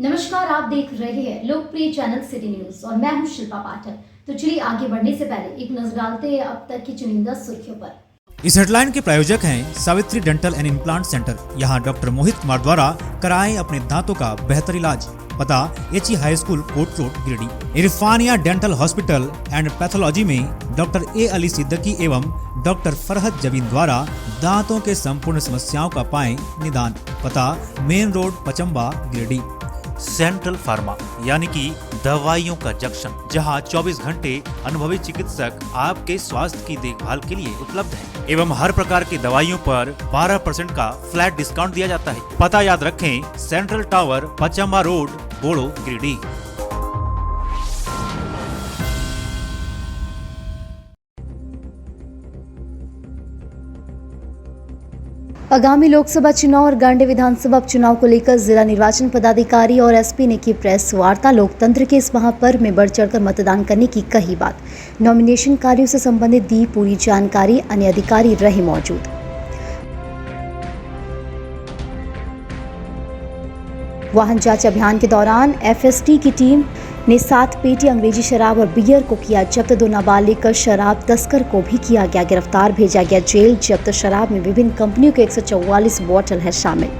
नमस्कार, आप देख रहे हैं लोकप्रिय चैनल सिटी न्यूज और मैं हूं शिल्पा पाठक। तो चलिए आगे बढ़ने से पहले एक नजर डालते हैं अब तक की चुनिंदा सुर्खियों पर। इस हेडलाइन के प्रायोजक हैं Savitri dental and implant centre. यहाँ डॉक्टर मोहित कुमार द्वारा कराएं अपने दांतों का बेहतर इलाज। पता HE high school court road Giridih. Irfania dental hospital and pathology में डॉक्टर ए अली सिद्दीकी एवं डॉक्टर फरहत जबीन द्वारा दांतों के संपूर्ण समस्याओं का पाएं निदान। पता main road Pachamba Giridih. Central pharma यानी कि दवाइयों का जंक्शन, जहां 24 घंटे अनुभवी चिकित्सक आपके स्वास्थ्य की देखभाल के लिए उपलब्ध है एवं हर प्रकार की दवाइयों पर 12% का फ्लैट डिस्काउंट दिया जाता है। पता याद रखें, सेंट्रल टावर पचम्बा रोड बोड़ो गिरिडीह। आगामी लोकसभा चुनाव और गांडी विधानसभा उपचुनाव को लेकर जिला निर्वाचन पदाधिकारी और एसपी ने की प्रेस वार्ता। लोकतंत्र के इस महापर्व में बढ़ चढ़कर मतदान करने की कही बात। नॉमिनेशन कार्यों से संबंधित दी पूरी जानकारी। अन्य अधिकारी रहे मौजूद। वाहन जांच अभियान के दौरान एफएसटी की टीम ने 7 पेटी अंग्रेजी शराब और बियर को किया जब्त। 2 नाबालिग शराब तस्कर को भी किया गया गिरफ्तार, भेजा गया जेल। जब्त शराब में विभिन्न कंपनियों के 144 बोतल है शामिल।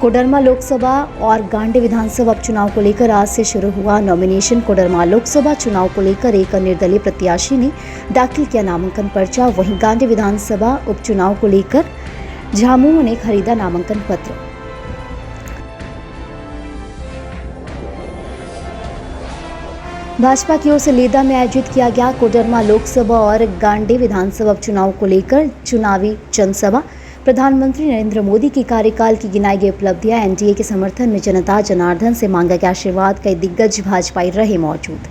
कोडरमा लोकसभा और गांडी विधानसभा उपचुनाव को लेकर आज से शुरू हुआ नॉमिनेशन। कोडरमा लोकसभा चुनाव को लेकर एक निर्दलीय प्रत्याशी ने दाखिल किया नामांकन पर्चा। वहीं गांडी विधानसभा उपचुनाव को लेकर झामुमो ने खरीदा नामांकन पत्र। भाजपा की ओर से लेदा में आयोजित किया गया कोडरमा लोकसभा और गांडी विधानसभा उपचुनाव को लेकर चुनावी जनसभा। प्रधानमंत्री नरेंद्र मोदी के कार्यकाल की गिनाई गई उपलब्धियां। एनडीए के समर्थन में जनता जनार्दन से मांगा गया आशीर्वाद। कई दिग्गज भाजपाई रहे मौजूद।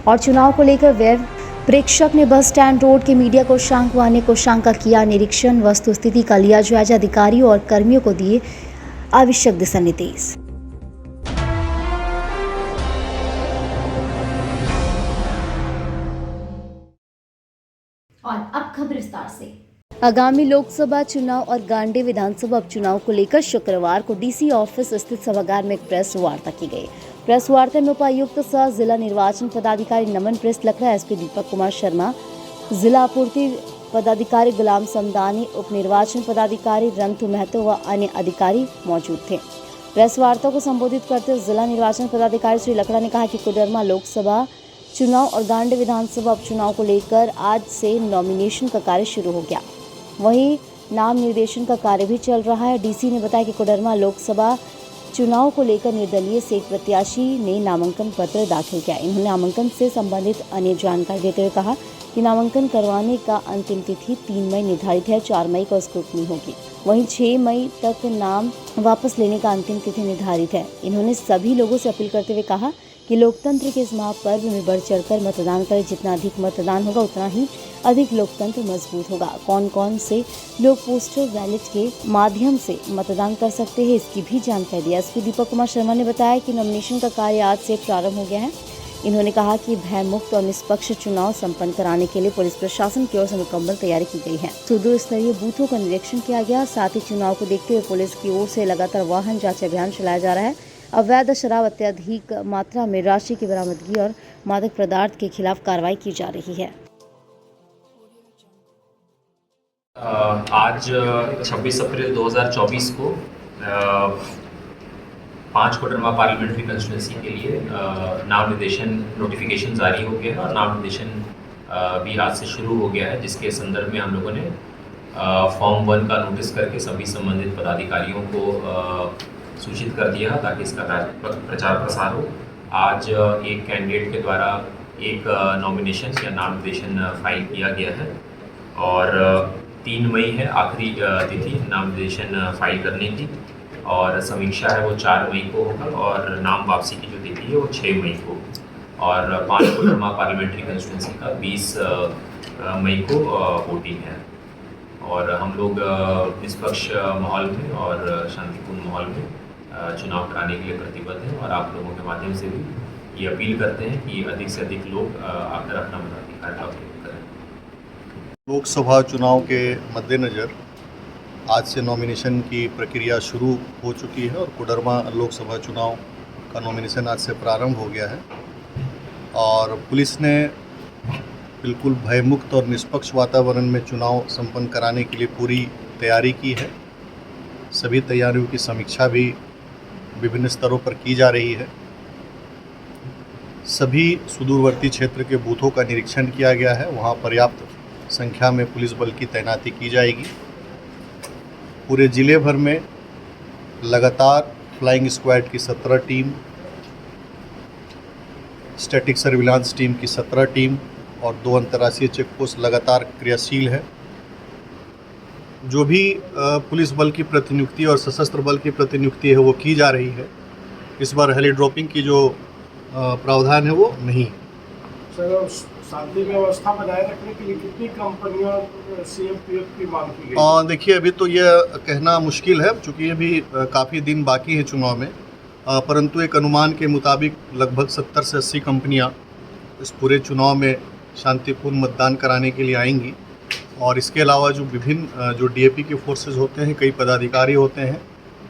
और चुनाव को लेकर वेब प्रेक्षक ने बस स्टैंड रोड के मीडिया कोषांग व अन्य कोषांग का किया निरीक्षण। वस्तुस्थिति का लिया जायजा। अधिकारियों और कर्मियों को दिए आवश्यक दिशा निर्देश। और अब खबर विस्तार से। आगामी लोकसभा चुनाव और गांडी विधानसभा उपचुनाव को लेकर शुक्रवार को डीसी ऑफिस स्थित सभागार में एक प्रेस वार्ता की गई। प्रेस वार्ता में उपायुक्त सह जिला निर्वाचन पदाधिकारी नमन प्रेस लखरा, एसपी दीपक कुमार शर्मा, जिला आपूर्ति पदाधिकारी गुलाम समदानी, उप निर्वाचन पदाधिकारी रंतु महतो व अन्य अधिकारी मौजूद थे। प्रेस वार्ता को संबोधित करते हुए जिला निर्वाचन पदाधिकारी श्री लखड़ा ने कहा कि कोडरमा लोकसभा चुनाव और गांडी विधानसभा उपचुनाव को लेकर आज से नॉमिनेशन का कार्य शुरू हो गया। वहीं नाम निर्देशन का कार्य भी चल रहा है। डीसी ने बताया कि कोडरमा लोकसभा चुनाव को लेकर निर्दलीय से एक प्रत्याशी ने नामांकन पत्र दाखिल किया। इन्होंने नामांकन से संबंधित अन्य जानकारी देते हुए कहा कि नामांकन करवाने का अंतिम तिथि 3 मई निर्धारित है। 4 मई को स्क्रूटनी होगी। वहीं 6 मई तक नाम वापस लेने का अंतिम तिथि निर्धारित है। इन्होंने सभी लोगों से अपील करते हुए कहा कि लोकतंत्र के इस महापर्व में बढ़ चढ़कर मतदान करें। जितना अधिक मतदान होगा उतना ही अधिक लोकतंत्र मजबूत होगा। कौन कौन से लोग पोस्टल बैलेट के माध्यम से मतदान कर सकते हैं, इसकी भी जानकारी दी। एसपी दीपक कुमार शर्मा ने बताया कि नॉमिनेशन का कार्य आज से प्रारंभ हो गया है। इन्होंने कहा कि भयमुक्त और निष्पक्ष चुनाव संपन्न कराने के लिए पुलिस प्रशासन की ओर से मुकम्मल तैयारी की गई है। सुदूर स्तरीय बूथों का निरीक्षण किया गया। साथ ही चुनाव को देखते हुए पुलिस की ओर से लगातार वाहन जांच अभियान चलाया जा रहा है। अवैध शराब, अत्यधिक मात्रा में राशि की बरामदगी और मादक पदार्थ के खिलाफ कार्रवाई की जा रही है। आज 26 अप्रैल 2024 को 5 कोडरमा पार्लियामेंट्री कंस्टिट्यूंसी के लिए नाम निर्देशन नोटिफिकेशन जारी हो गया है और नाम निर्देशन भी आज से शुरू हो गया है, जिसके संदर्भ में हम लोगों ने फॉर्म 1 का नोटिस करके सभी संबंधित पदाधिकारियों को सूचित कर दिया है ताकि इसका प्रचार प्रसार हो। आज एक कैंडिडेट के द्वारा एक नॉमिनेशन या नाम निर्देशन फाइल किया गया है और 3 मई है आखिरी तिथि नाम निर्देशन फाइल करने की और समीक्षा है वो 4 मई को होगा और नाम वापसी की जो तिथि है वो 6 मई को और 5 कोडरमा पार्लियामेंट्री कंस्टिट्यूंसी का 20 मई को वोटिंग है। और हम लोग निष्पक्ष माहौल में और शांतिपूर्ण माहौल में चुनाव कराने के लिए प्रतिबद्ध हैं और आप लोगों के माध्यम से भी ये अपील करते हैं कि अधिक से अधिक लोग आकर अपना मताधिकार का उपयोग करें। लोकसभा चुनाव के मद्देनज़र आज से नॉमिनेशन की प्रक्रिया शुरू हो चुकी है और कोडरमा लोकसभा चुनाव का नॉमिनेशन आज से प्रारंभ हो गया है और पुलिस ने बिल्कुल भयमुक्त और निष्पक्ष वातावरण में चुनाव संपन्न कराने के लिए पूरी तैयारी की है। सभी तैयारियों की समीक्षा भी विभिन्न स्तरों पर की जा रही है। सभी सुदूरवर्ती क्षेत्र के बूथों का निरीक्षण किया गया है, वहाँ पर्याप्त संख्या में पुलिस बल की तैनाती की जाएगी। पूरे ज़िले भर में लगातार फ्लाइंग स्क्वाड की 17 टीम, स्टैटिक सर्विलांस टीम की 17 टीम और 2 अंतर्राष्ट्रीय चेक पोस्ट लगातार क्रियाशील है। जो भी पुलिस बल की प्रतिनियुक्ति और सशस्त्र बल की प्रतिनियुक्ति है वो की जा रही है। इस बार हेली ड्रॉपिंग की जो प्रावधान है वो नहीं। सर, शांति व्यवस्था बनाए रखने के लिए कितनी कंपनियों सीएमपीएफ की मांग की गई? देखिए, अभी तो यह कहना मुश्किल है क्योंकि ये भी काफ़ी दिन बाकी है चुनाव में, परंतु एक अनुमान के मुताबिक लगभग 70 से 80 कंपनियां इस पूरे चुनाव में शांतिपूर्ण मतदान कराने के लिए आएंगी। और इसके अलावा जो विभिन्न जो डीएपी के फोर्सेस होते हैं, कई पदाधिकारी होते हैं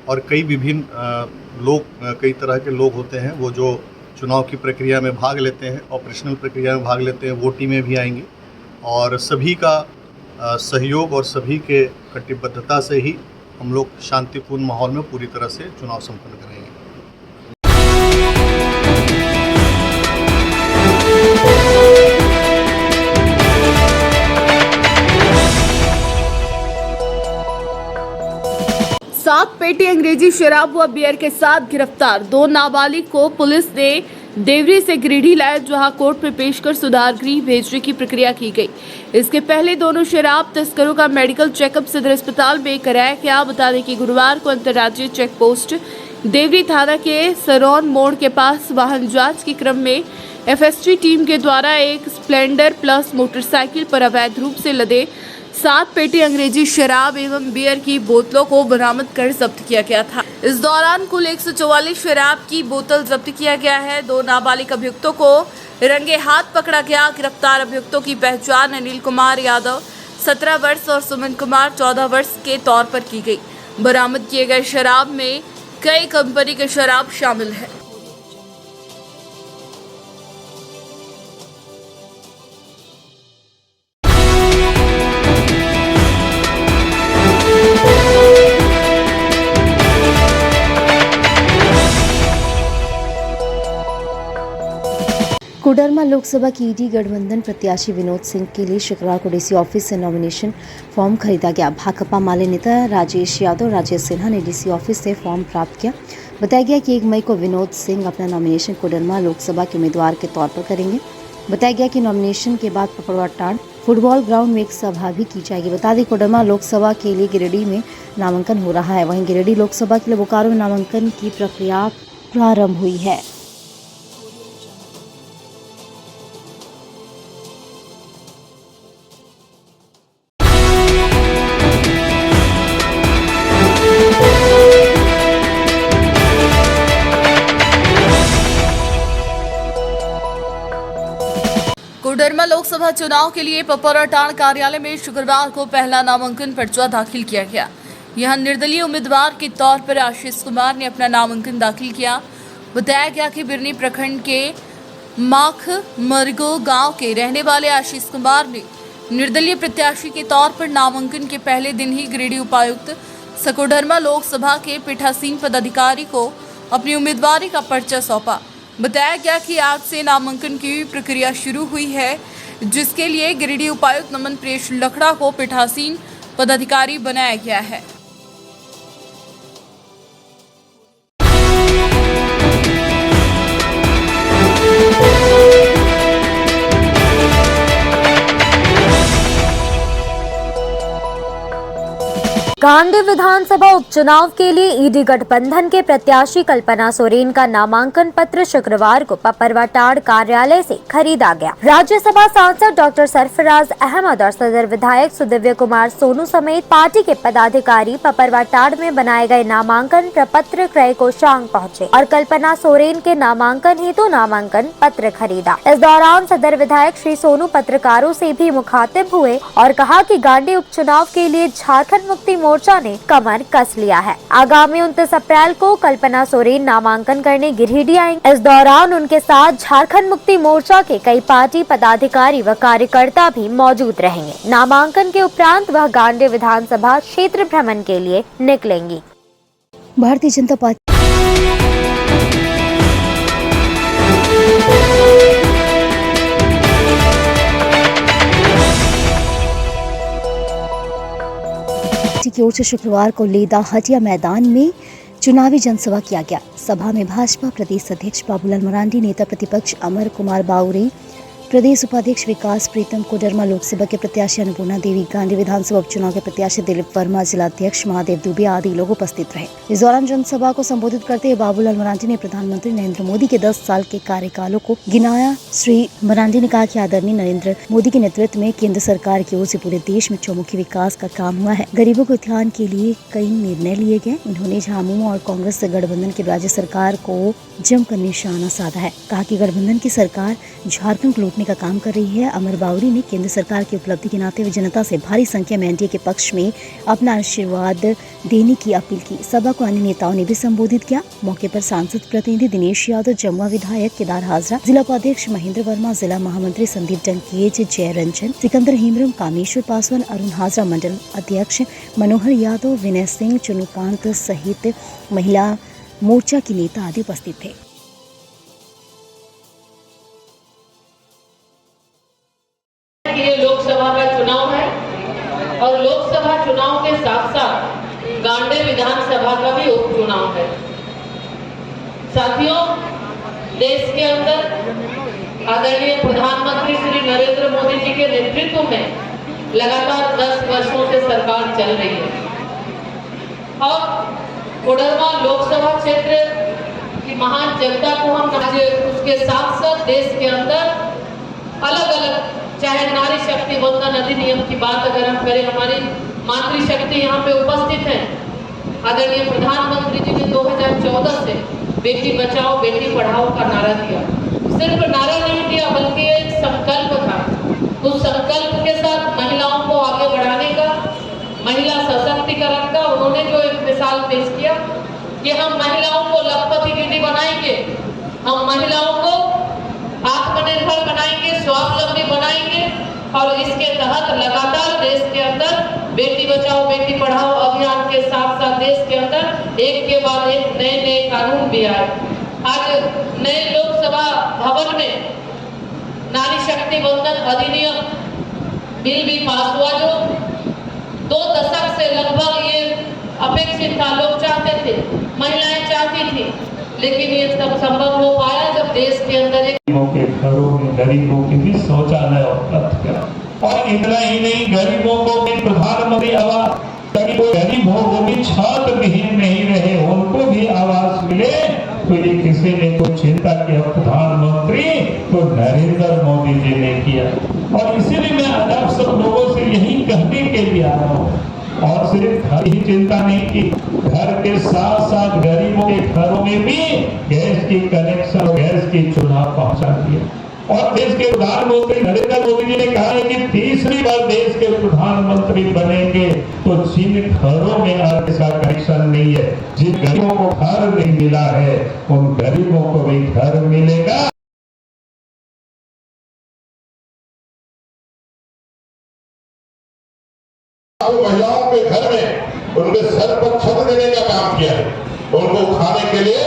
और कई विभिन्न लोग, कई तरह के लोग होते हैं वो जो चुनाव की प्रक्रिया में भाग लेते हैं, ऑपरेशनल प्रक्रिया में भाग लेते हैं, वो टीमें भी आएंगी और सभी का सहयोग और सभी के कटिबद्धता से ही हम लोग शांतिपूर्ण माहौल में पूरी तरह से चुनाव संपन्न करेंगे। सात पेटी अंग्रेजी शराब व बियर के साथ गिरफ्तार 2 नाबालिग को पुलिस ने देवरी से गिरिडीह लाया, जहां कोर्ट में पेश कर सुधार गृह भेजने की प्रक्रिया की गई। इसके पहले दोनों शराब तस्करों का मेडिकल चेकअप सदर अस्पताल में कराया गया। बता दें कि गुरुवार को अंतर्राज्यीय चेक पोस्ट देवरी थाना के सरौन मोड़ के पास वाहन जांच के क्रम में एफएसटी टीम के द्वारा एक स्प्लेंडर प्लस मोटरसाइकिल पर अवैध रूप से लदे 7 पेटी अंग्रेजी शराब एवं बियर की बोतलों को बरामद कर जब्त किया गया था। इस दौरान कुल 144 शराब की बोतल जब्त किया गया है। 2 नाबालिग अभियुक्तों को रंगे हाथ पकड़ा गया। गिरफ्तार अभियुक्तों की पहचान अनिल कुमार यादव 17 वर्ष और सुमन कुमार 14 वर्ष के तौर पर की गई। बरामद किए गए शराब में कई कंपनी के शराब शामिल है। कोडरमा लोकसभा की ईडी गठबंधन प्रत्याशी विनोद सिंह के लिए शुक्रवार को डीसी ऑफिस से नॉमिनेशन फॉर्म खरीदा गया। भाकपा माले नेता राजेश यादव, राजेश सिन्हा ने डीसी ऑफिस से फॉर्म प्राप्त किया। बताया गया कि 1 मई को विनोद सिंह अपना नॉमिनेशन कोडरमा लोकसभा के उम्मीदवार के तौर पर करेंगे। बताया गया कि नॉमिनेशन के बाद पपड़वाटांड फुटबॉल ग्राउंड में एक सभा भी की जाएगी। बता दें, कोडरमा लोकसभा के लिए गिरिडीह में नामांकन हो रहा है, वहीं गिरिडीह लोकसभा के लिए बोकारो में नामांकन की प्रक्रिया प्रारंभ हुई है। कोडरमा लोकसभा चुनाव के लिए पपड़वाटांड कार्यालय में शुक्रवार को पहला नामांकन पर्चा दाखिल किया गया। यहां निर्दलीय उम्मीदवार के तौर पर आशीष कुमार ने अपना नामांकन दाखिल किया। बताया गया कि बिरनी प्रखंड के माख मरगो गांव के रहने वाले आशीष कुमार ने निर्दलीय प्रत्याशी के तौर पर नामांकन के पहले दिन ही गिरिडीह उपायुक्त कोडरमा लोकसभा के पीठासीन पदाधिकारी को अपनी उम्मीदवारी का पर्चा सौंपा। बताया गया कि आज से नामांकन की प्रक्रिया शुरू हुई है, जिसके लिए गिरिडीह उपायुक्त नमन प्रेष लखड़ा को पीठासीन पदाधिकारी बनाया गया है। गांधी विधानसभा उपचुनाव के लिए ईडी गठबंधन के प्रत्याशी कल्पना सोरेन का नामांकन पत्र शुक्रवार को पपरवाटाड़ कार्यालय से खरीदा गया। राज्यसभा सांसद डॉक्टर सरफराज अहमद और सदर विधायक सुदिव्य कुमार सोनू समेत पार्टी के पदाधिकारी पपरवाटाड़ में बनाए गए नामांकन प्रपत्र क्रय कोषांग पहुँचे और कल्पना सोरेन के नामांकन हेतु नामांकन पत्र खरीदा। इस दौरान सदर विधायक श्री सोनू पत्रकारों से भी मुखातिब हुए और कहा कि गांधी उपचुनाव के लिए झारखंड मुक्ति मोर्चा ने कमर कस लिया है। आगामी 29 अप्रैल को कल्पना सोरेन नामांकन करने गिरिडीह आएंगे। इस दौरान उनके साथ झारखंड मुक्ति मोर्चा के कई पार्टी पदाधिकारी व कार्यकर्ता भी मौजूद रहेंगे। नामांकन के उपरांत वह गांधी विधानसभा क्षेत्र भ्रमण के लिए निकलेंगी। भारतीय जनता पार्टी की ओर से शुक्रवार को लेदा हटिया मैदान में चुनावी जनसभा किया गया। सभा में भाजपा प्रदेश अध्यक्ष बाबूलाल मरांडी, नेता प्रतिपक्ष अमर कुमार बाउरी, प्रदेश उपाध्यक्ष विकास प्रीतम, कोडरमा लोकसभा के प्रत्याशी अन्नपूर्णा देवी, गांधी विधानसभा उपचुनाव के प्रत्याशी दिलीप वर्मा, जिला अध्यक्ष महादेव दुबे आदि लोग उपस्थित रहे। इस दौरान जनसभा को संबोधित करते हुए बाबूलाल मरांडी ने प्रधानमंत्री नरेंद्र मोदी के 10 साल के कार्यकालों को गिनाया। श्री मरांडी ने कहा कि आदरणीय नरेंद्र मोदी के नेतृत्व में केंद्र सरकार की ओर से पूरे देश में चौमुखी विकास का काम हुआ है। गरीबों के उत्थान के लिए कई निर्णय लिए गए। उन्होंने झामुमो और कांग्रेस से गठबंधन की राज्य सरकार को जमकर निशाना साधा है। कहा कि गठबंधन की सरकार झारखंड को लूटने का काम कर रही है। अमर बाउरी ने केंद्र सरकार की उपलब्धि के नाते हुए जनता से भारी संख्या में एनडीए के पक्ष में अपना आशीर्वाद देने की अपील की। सभा को अन्य नेताओं ने भी संबोधित किया। मौके पर सांसद प्रतिनिधि दिनेश यादव, जमुआ विधायक केदार हाजरा, जिला उपाध्यक्ष महेंद्र वर्मा, जिला महामंत्री संदीप डंकेज, जय रंजन, सिकंदर हेमरम, कामेश्वर पासवान, अरुण हाजरा, मंडल अध्यक्ष मनोहर यादव, विनय सिंह, चुनुकांत सहित महिला मोर्चा की नेता आदि उपस्थित थे। ये लोकसभा का चुनाव है और लोकसभा चुनाव के साथ साथ गांधी विधानसभा का भी उपचुनाव है। साथियों, देश के अंदर आदरणीय प्रधानमंत्री श्री नरेंद्र मोदी जी के नेतृत्व में लगातार 10 वर्षों से सरकार चल रही है और कोडरमा लोकसभा क्षेत्र की महान जनता को हम आज उसके साथ साथ देश के अंदर अलग अलग, चाहे नारी शक्ति वंदन अधिनियम की बात अगर हम करें, हमारी मातृशक्ति यहाँ पे उपस्थित है। आदरणीय प्रधानमंत्री जी ने 2014 से बेटी बचाओ बेटी पढ़ाओ का नारा दिया। सिर्फ नारा नहीं दिया बल्कि एक संकल्प था। उस संकल्प के साथ महिलाओं को आगे बढ़ाने का, महिला सशक्तिकरण का उन्होंने जो एक मिसाल पेश किया कि हम महिलाओं को लखपति दीदी बनाएंगे, हम महिलाओं को आत्मनिर्भर बनाएंगे, स्वावलंबी बनाएंगे और इसके तहत लगातार देश के अंदर बेटी बचाओ बेटी पढ़ाओ अभियान के साथ साथ देश के अंदर एक के बाद एक नए नए कानून भी आए। आज नए लोकसभा भवन में नारी शक्ति वंदन अधिनियम बिल भी पास हुआ, जो 2 दशक से लगभग ये अपेक्षित था। लोग चाहते थे, महिलाएं चाहती थी, लेकिन ये तब संभव हो पाया जब देश के अंदर गरीबों के घरों में गरीबों के भी शौचालय उपलब्ध करा। और इतना ही नहीं, गरीबों को भी प्रधानमंत्री आवास, गरीबों को भी छत विहीन नहीं रहे, उनको भी आवास मिले। तो ये किसी ने कोई चिंता किया? प्रधानमंत्री तो नरेंद्र मोदी जी ने किया। और इसीलिए मैं आज आप सब लोगों से यही कहने के लिए आ रहा हूँ। और सिर्फ घर ही चिंता नहीं की, घर के साथ साथ गरीबों के घरों में भी गैस की कनेक्शन, गैस की चूल्हा पहुंचा दिया। और देश के प्रधानमंत्री नरेंद्र मोदी जी ने कहा है कि तीसरी बार देश के प्रधानमंत्री बनेंगे तो जिन घरों में गैस का कनेक्शन नहीं है, जिन गरीबों को घर नहीं मिला है, उन गरीबों को भी घर मिलेगा। महिलाओं के घर में उनके सर पर छत देने का काम किया है, उनको खाने के लिए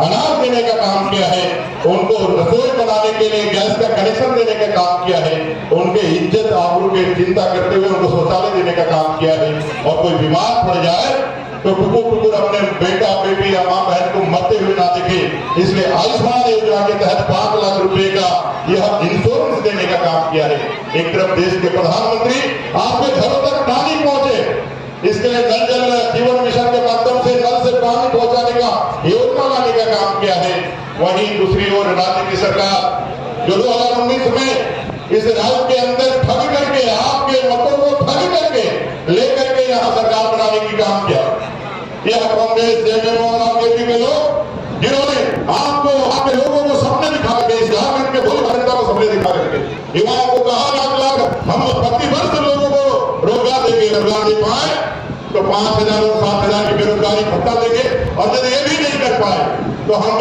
अनाज देने का काम किया है, उनको रसोई बनाने के लिए गैस का कनेक्शन देने का काम किया है, उनके इज्जत आबरू की चिंता करते हुए उनको शौचालय देने का काम किया है। और कोई बीमार पड़ जाए तो टुकुर अपने बेटा बेटी या माँ बहन को मरते हुए ना देखे, इसलिए आयुष्मान योजना के तहत 5 लाख रुपए का यह इंश्योरेंस देने का काम किया है। एक तरफ देश के प्रधानमंत्री आपके घरों तक पानी पहुंचे, इसके लिए नल जल जीवन मिशन के माध्यम से नल से पानी पहुंचाने का योजना लाने का काम किया है। वहीं दूसरी ओर राज्य की सरकार जो 2019 में इस राज्य के अंदर ठग करके आपके मतों को ठग करके लेकर के यहाँ सरकार बनाने की काम किया। यह कांग्रेस जेडीयू और आरजेडी के लोग जिन्होंने आपको आपके लोगों को सपने दिखा के इस झारखंड के भोले जनता को सपने दिखा करके युवाओं को कहा लाख हम प्रतिवर्ष लोगों को रोजगार देंगे, रोजगार दे पाए तो 5,000 और 7,000 की बेरोजगारी भत्ता देंगे और यदि ये भी नहीं कर पाए तो हम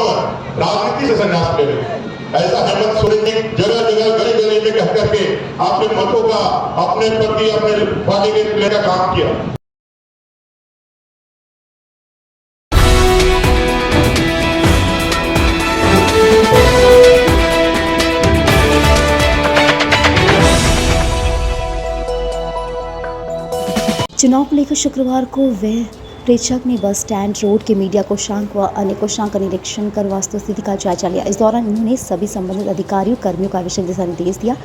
राजनीति से संन्यास ले लेंगे। ऐसा हेमंत सोरेन ने जगह जगह गली गली में कह करके अपने मतों का अपने प्रति अपने पार्टी के लेने का काम किया। चुनाव को लेकर शुक्रवार को वह प्रेक्षक ने बस स्टैंड रोड के मीडिया कोषांग व अन्य कोषांग का निरीक्षण कर वस्तुस्थिति का जायजा लिया। इस दौरान उन्होंने सभी संबंधित अधिकारियों कर्मियों का आवश्यक दिशा निर्देश दिया।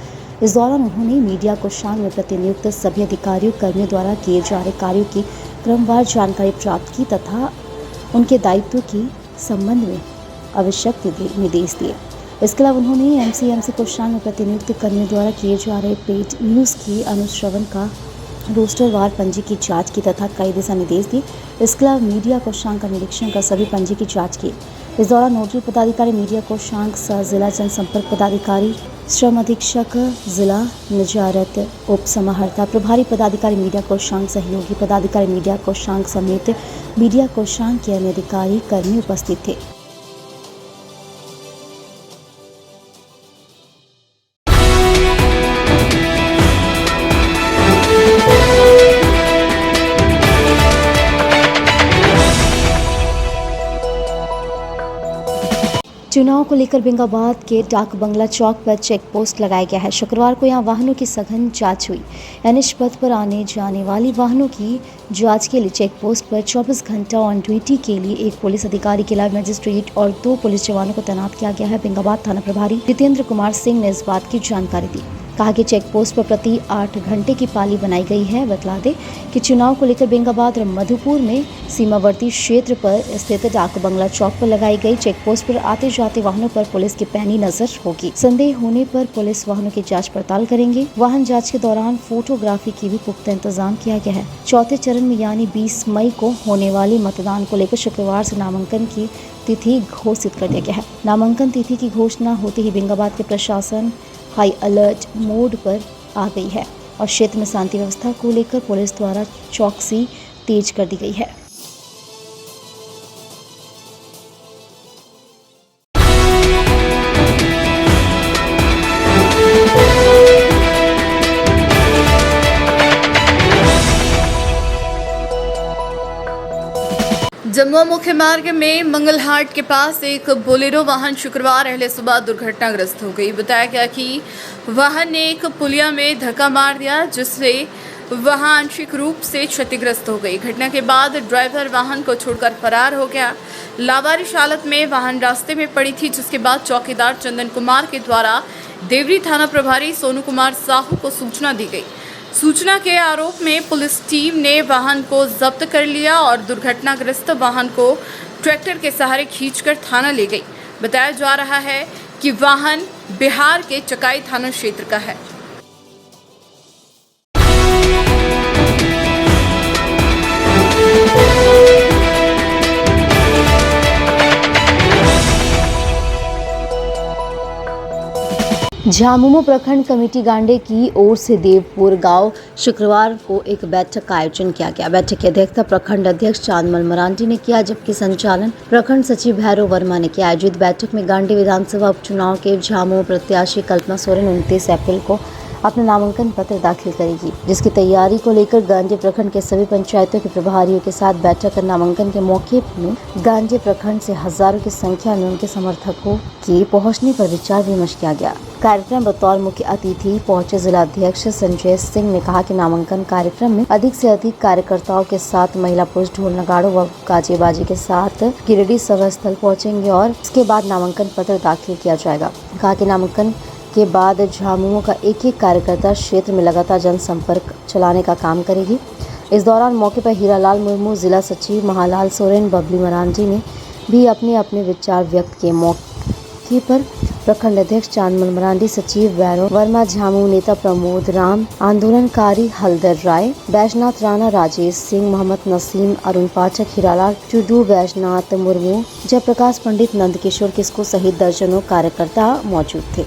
इस दौरान उन्होंने मीडिया कोषांग में प्रतिनियुक्त सभी अधिकारियों कर्मियों द्वारा किए जा रहे कार्यों की क्रमवार जानकारी प्राप्त की तथा उनके दायित्व के संबंध में आवश्यक निर्देश दिए। इसके अलावा उन्होंने एमसीएमसी कोषांग में प्रतिनियुक्त कर्मियों द्वारा किए जा रहे पेड न्यूज़ की अनुश्रवण का रोस्टरवार पंजी की जांच की तथा कई दिशा निर्देश दिए। इसके अलावा मीडिया कोषांग का निरीक्षण कर सभी पंजी की जांच की। इस दौरान नोडल पदाधिकारी मीडिया कोषांग सह जिला जनसंपर्क पदाधिकारी श्रम अधीक्षक जिला निजारत उप समाहर्ता प्रभारी पदाधिकारी मीडिया कोषांग सहयोगी पदाधिकारी मीडिया कोषांग समेत मीडिया कोषांग के अन्य अधिकारी कर्मी उपस्थित थे। चुनाव को लेकर बेंगाबाद के डाक बंगला चौक पर चेक पोस्ट लगाया गया है। शुक्रवार को यहां वाहनों की सघन जांच हुई। एनएच पथ पर आने जाने वाली वाहनों की जांच के लिए चेक पोस्ट पर 24 घंटा ऑन ड्यूटी के लिए एक पुलिस अधिकारी के अलावा मजिस्ट्रेट और 2 पुलिस जवानों को तैनात किया गया है। बेंगाबाद थाना प्रभारी जितेंद्र कुमार सिंह ने इस बात की जानकारी दी। कहा कि चेक पोस्ट पर प्रति 8 घंटे की पाली बनाई गई है। बतला दें कि चुनाव को लेकर बेंगाबाद और मधुपुर में सीमावर्ती क्षेत्र पर स्थित डाक बंगला चौक पर लगाई गई चेक पोस्ट पर आते जाते वाहनों पर पुलिस की पैनी नजर होगी। संदेह होने पर पुलिस वाहनों की जांच पड़ताल करेंगे। वाहन जांच के दौरान फोटोग्राफी की भी पुख्ता इंतजाम किया गया है। चौथे चरण में यानी 20 मई को होने वाले मतदान को लेकर शुक्रवार से नामांकन की तिथि घोषित कर दिया गया है। नामांकन तिथि की घोषणा होते ही बेंगाबाद के प्रशासन हाई अलर्ट मोड पर आ गई है और क्षेत्र में शांति व्यवस्था को लेकर पुलिस द्वारा चौकसी तेज कर दी गई है। जमुआ मुख्य मार्ग में मंगलहाट के पास एक बोलेरो वाहन शुक्रवार अहले सुबह दुर्घटनाग्रस्त हो गई। बताया गया कि वाहन ने एक पुलिया में धक्का मार दिया जिससे वह आंशिक रूप से क्षतिग्रस्त हो गई। घटना के बाद ड्राइवर वाहन को छोड़कर फरार हो गया। लावारिश हालत में वाहन रास्ते में पड़ी थी, जिसके बाद चौकीदार चंदन कुमार के द्वारा देवरी थाना प्रभारी सोनू कुमार साहू को सूचना दी गई। सूचना के आरोप में पुलिस टीम ने वाहन को जब्त कर लिया और दुर्घटनाग्रस्त वाहन को ट्रैक्टर के सहारे खींचकर थाना ले गई। बताया जा रहा है कि वाहन बिहार के चकाई थाना क्षेत्र का है। झामुमो प्रखंड कमेटी गांडे की ओर से देवपुर गांव शुक्रवार को एक बैठक का आयोजन किया गया। बैठक की अध्यक्षता प्रखंड अध्यक्ष चांदमल मरांडी ने किया, जबकि संचालन प्रखंड सचिव भैरव वर्मा ने किया। आयोजित बैठक में गांडे विधानसभा उपचुनाव के झामुमो प्रत्याशी कल्पना सोरेन 29 अप्रैल को अपना नामांकन पत्र दाखिल करेगी, जिसकी तैयारी को लेकर गांजे प्रखंड के सभी पंचायतों के प्रभारियों के साथ बैठक कर नामांकन के मौके में गांजे प्रखंड से हजारों की संख्या में उनके समर्थकों के पहुंचने पर विचार विमर्श किया गया। कार्यक्रम बतौर मुख्य अतिथि पहुंचे जिला अध्यक्ष संजय सिंह ने कहा कि नामांकन कार्यक्रम में अधिक से अधिक कार्यकर्ताओं के साथ महिला पुरुष ढोल नगाड़ों व गाजेबाजी के साथ गिरिडीह सभा स्थल पहुँचेंगे और उसके बाद नामांकन पत्र दाखिल किया जाएगा। कहा कि नामांकन के बाद झामुमो का एक एक कार्यकर्ता क्षेत्र में लगातार जनसंपर्क चलाने का काम करेगी। इस दौरान मौके पर हीरालाल मुर्मू, जिला सचिव महालाल सोरेन, बबली मरांडी ने भी अपने अपने विचार व्यक्त किए। मौके पर प्रखंड अध्यक्ष चांदमल मरांडी, सचिव वैरो वर्मा, झामू नेता प्रमोद राम, आंदोलनकारी हलदर राय, बैजनाथ राणा, राजेश सिंह, मोहम्मद नसीम, अरुण पाठक, हीरालाल टुडू, बैजनाथ मुर्मू, जयप्रकाश पंडित, नंदकिशोर किस्कू सहित दर्जनों कार्यकर्ता मौजूद थे।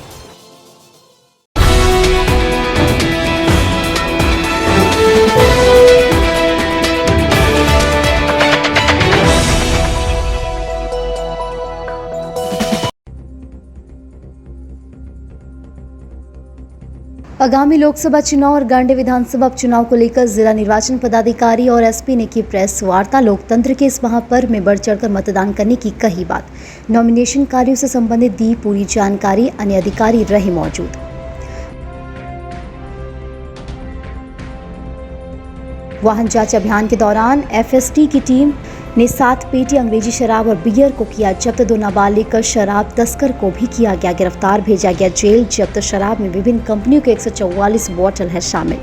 आगामी लोकसभा चुनाव और गांडे विधानसभा उपचुनाव को लेकर जिला निर्वाचन पदाधिकारी और एसपी ने की प्रेस वार्ता। लोकतंत्र के इस महापर्व में बढ़ चढ़कर मतदान करने की कही बात। नॉमिनेशन कार्यों से संबंधित दी पूरी जानकारी। अन्य अधिकारी रहे मौजूद। वाहन जांच अभियान के दौरान एफएसटी की टीम ने 7 पेटी अंग्रेजी शराब और बियर को किया जब्त। 2 नाबालिग शराब तस्कर को भी किया गया गिरफ्तार, भेजा गया जेल। जब्त शराब में विभिन्न कंपनियों के 144 बोतल है शामिल।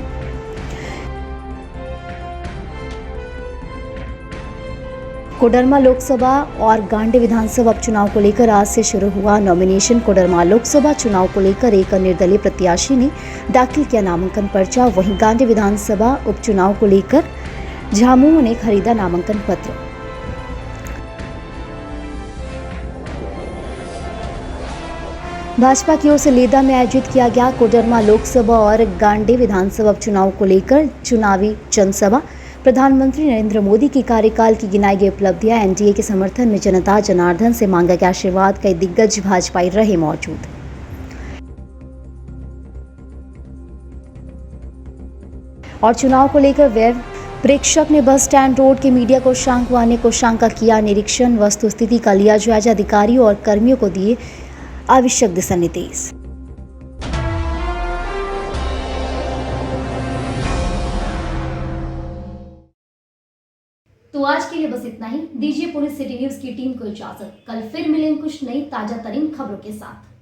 कोडरमा लोकसभा और गांडे विधानसभा उपचुनाव को लेकर आज से शुरू हुआ नॉमिनेशन। कोडरमा लोकसभा चुनाव को लेकर एक निर्दलीय प्रत्याशी ने दाखिल किया नामांकन पर्चा। वहीं गांडे विधानसभा उपचुनाव को लेकर झामुमो ने खरीदा नामांकन पत्र। भाजपा की ओर से लेदा में आयोजित किया गया कोडरमा लोकसभा और गांडे विधानसभा उपचुनाव को लेकर चुनावी जनसभा। प्रधानमंत्री नरेंद्र मोदी के कार्यकाल की गिनाई गई उपलब्धियां, एनडीए के समर्थन में जनता जनार्दन से मांगा गया आशीर्वाद। कई दिग्गज भाजपाई रहे मौजूद। और चुनाव को लेकर वेब प्रेक्षक ने बस स्टैंड रोड के मीडिया कोषांक व अन्य कोषांक का किया निरीक्षण। वस्तुस्थिति का लिया जायजा। अधिकारियों और कर्मियों को दिए आवश्यक दिशा निर्देश। तो आज के लिए बस इतना ही। दीजिए पूरी सिटी न्यूज की टीम को इजाजत। कल फिर मिलेंगे कुछ नई ताजा तरीन खबरों के साथ।